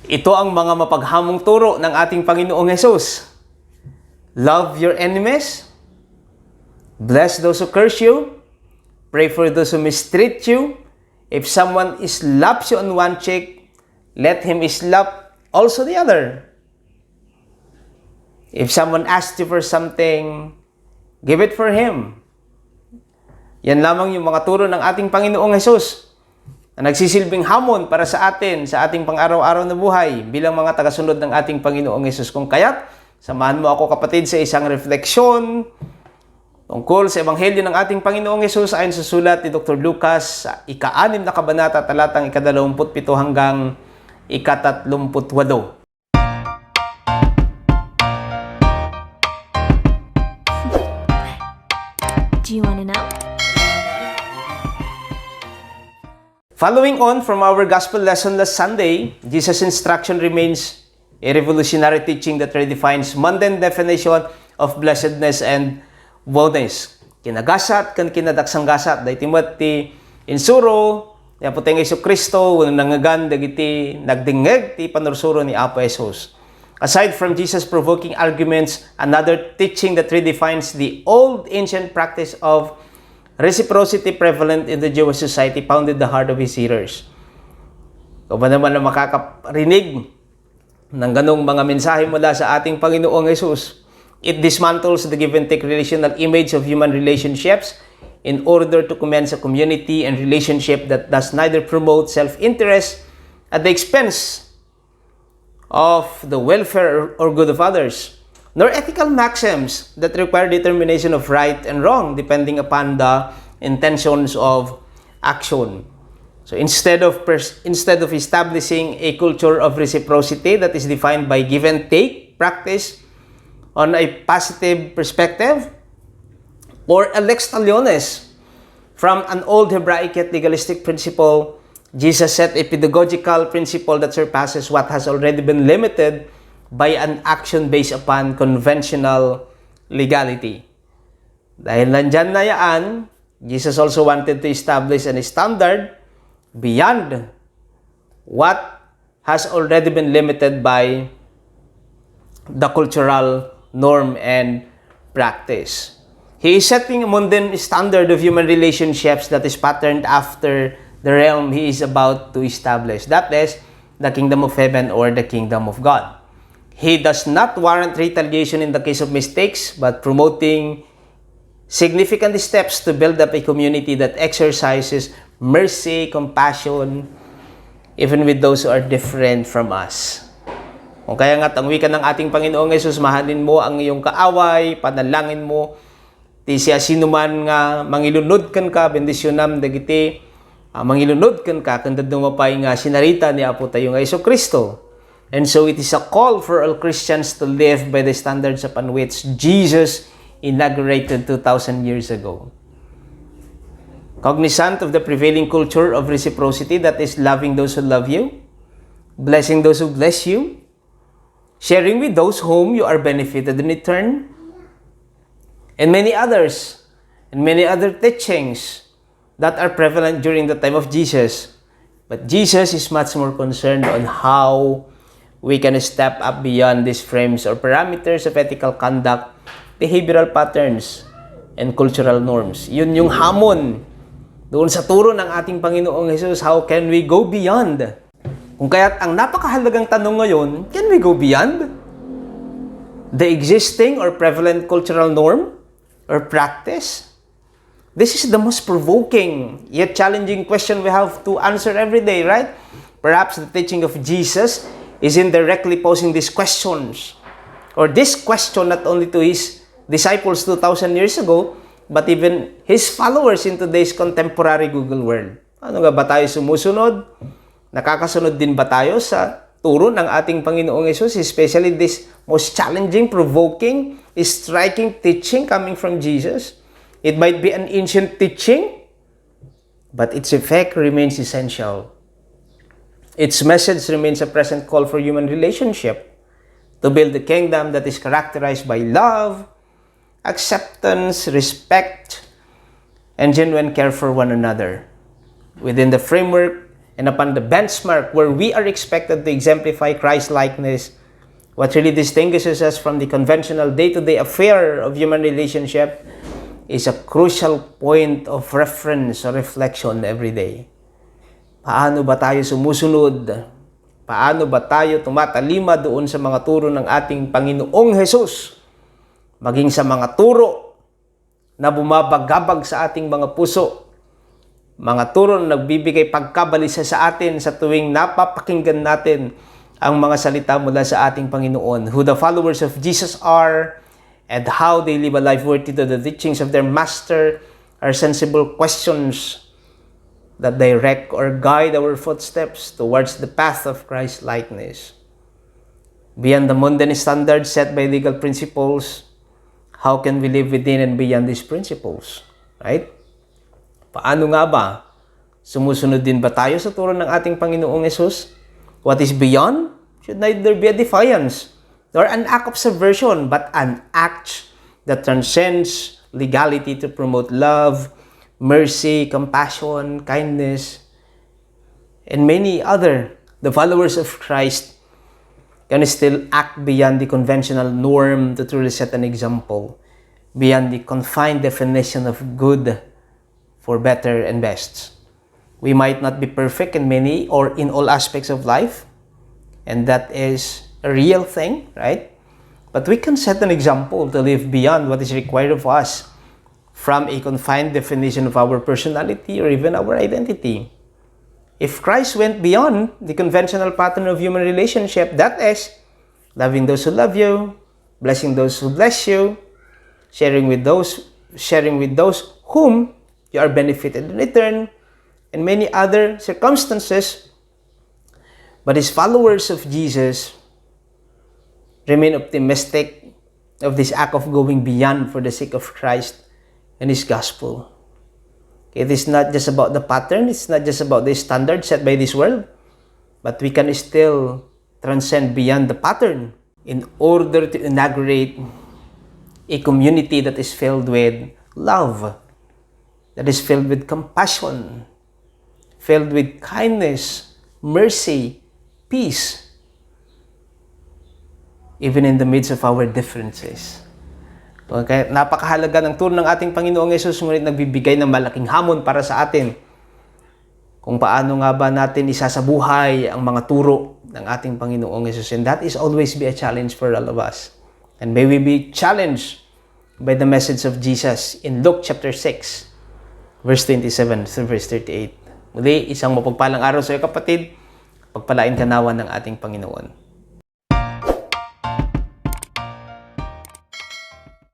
Ito ang mga mapaghamong turo ng ating Panginoong Hesus. Love your enemies. Bless those who curse you. Pray for those who mistreat you. If someone slaps you on one cheek, let him slap also the other. If someone asks you for something, give it for him. Yan lamang yung mga turo ng ating Panginoong Hesus na nagsisilbing hamon para sa atin, sa ating pang-araw-araw na buhay bilang mga tagasunod ng ating Panginoong Hesus. Kung kaya't, samahan mo ako kapatid sa isang refleksyon tungkol sa Ebanghelyo ng ating Panginoong Hesus ayon sa sulat ni Dr. Lucas sa ika-6 na kabanata talatang ika-27 hanggang ika-38. Do you want to know? Following on from our gospel lesson last Sunday, Jesus' instruction remains a revolutionary teaching that redefines mundane definition of blessedness and wellness. Kinagasat kan kinadaksang gasat da Timothy insuro ya puteng Hesus Kristo wenno nangagan dagiti nagdingeg ti panursuro ni Apo Jesus. Aside from Jesus provoking arguments, another teaching that redefines the old ancient practice of reciprocity prevalent in the Jewish society pounded the heart of his hearers. Kung ba naman na makakarinig ng ganong mga mensahe mula sa ating Panginoong Hesus, it dismantles the give-and-take relational image of human relationships in order to commence a community and relationship that does neither promote self-interest at the expense of the welfare or good of others, nor ethical maxims that require determination of right and wrong depending upon the intentions of action. So instead of establishing a culture of reciprocity that is defined by give and take practice on a positive perspective, or a lex talionis from an old Hebraic yet legalistic principle, Jesus set a pedagogical principle that surpasses what has already been limited by an action based upon conventional legality. Dahil nandyan na yan, Jesus also wanted to establish a standard beyond what has already been limited by the cultural norm and practice. He is setting a mundane standard of human relationships that is patterned after the realm he is about to establish. That is, the kingdom of heaven or the kingdom of God. He does not warrant retaliation in the case of mistakes, but promoting significant steps to build up a community that exercises mercy, compassion, even with those who are different from us. Kung kaya nga't ang wika ng ating Panginoong Hesus, mahalin mo ang iyong kaaway, panalangin mo, ti siya sinuman nga mangilunod kan ka, bendisyonam dagiti, mangilunod kan ka, kandad mapay nga sinarita ni Apo tayo nga Hesus Kristo. And so it is a call for all Christians to live by the standards upon which Jesus inaugurated 2,000 years ago. Cognizant of the prevailing culture of reciprocity, that is loving those who love you, blessing those who bless you, sharing with those whom you are benefited in return, and many others, and many other teachings that are prevalent during the time of Jesus. But Jesus is much more concerned on how we can step up beyond these frames or parameters of ethical conduct, behavioral patterns, and cultural norms. Yun yung hamon doon sa turo ng ating Panginoong Hesus. How can we go beyond? Kung kaya't ang napakahalagang tanong ngayon, can we go beyond the existing or prevalent cultural norm or practice? This is the most provoking yet challenging question we have to answer every day, right? Perhaps the teaching of Jesus is indirectly posing these questions, or this question not only to his disciples 2,000 years ago, but even his followers in today's contemporary Google world. Ano nga ba tayo sumusunod? Nakakasunod din ba tayo sa turo ng ating Panginoong Hesus, especially this most challenging, provoking, striking teaching coming from Jesus? It might be an ancient teaching, but its effect remains essential. Its message remains a present call for human relationship to build a kingdom that is characterized by love, acceptance, respect, and genuine care for one another within the framework and upon the benchmark where we are expected to exemplify Christ-likeness, what really distinguishes us from the conventional day-to-day affair of human relationship is a crucial point of reference or reflection every day. Paano ba tayo sumusunod? Paano ba tayo tumatalima doon sa mga turo ng ating Panginoong Hesus? Maging sa mga turo na bumabagabag sa ating mga puso. Mga turo na nagbibigay pagkabalisa sa atin sa tuwing napapakinggan natin ang mga salita mula sa ating Panginoon, who the followers of Jesus are, and how they live a life worthy to the teachings of their Master, are sensible questions that direct or guide our footsteps towards the path of Christ-likeness. Beyond the mundane standards set by legal principles, how can we live within and beyond these principles? Right? Paano nga ba? Sumusunod din ba tayo sa turo ng ating Panginoong Hesus? What is beyond should neither be a defiance nor an act of subversion, but an act that transcends legality to promote love, mercy, compassion, kindness, and many other. The followers of Christ can still act beyond the conventional norm to truly set an example, beyond the confined definition of good for better and best. We might not be perfect in many or in all aspects of life, and that is a real thing, right? But we can set an example to live beyond what is required of us from a confined definition of our personality or even our identity. If Christ went beyond the conventional pattern of human relationship, that is, loving those who love you, blessing those who bless you, sharing with those whom you are benefited in return, and many other circumstances, but his followers of Jesus remain optimistic of this act of going beyond for the sake of Christ and His gospel. It is not just about the pattern, it's not just about the standard set by this world, but we can still transcend beyond the pattern in order to inaugurate a community that is filled with love, that is filled with compassion, filled with kindness, mercy, peace, even in the midst of our differences. Okay, napakahalaga ng turo ng ating Panginoong Hesus, ngunit nagbibigay ng malaking hamon para sa atin kung paano nga ba natin isasabuhay ang mga turo ng ating Panginoong Hesus. And that is always be a challenge for all of us. And may we be challenged by the message of Jesus in Luke chapter 6, verse 27 to verse 38. Muli, isang mapagpalang araw sa iyo kapatid. Pagpalain ka nawa ng ating Panginoon.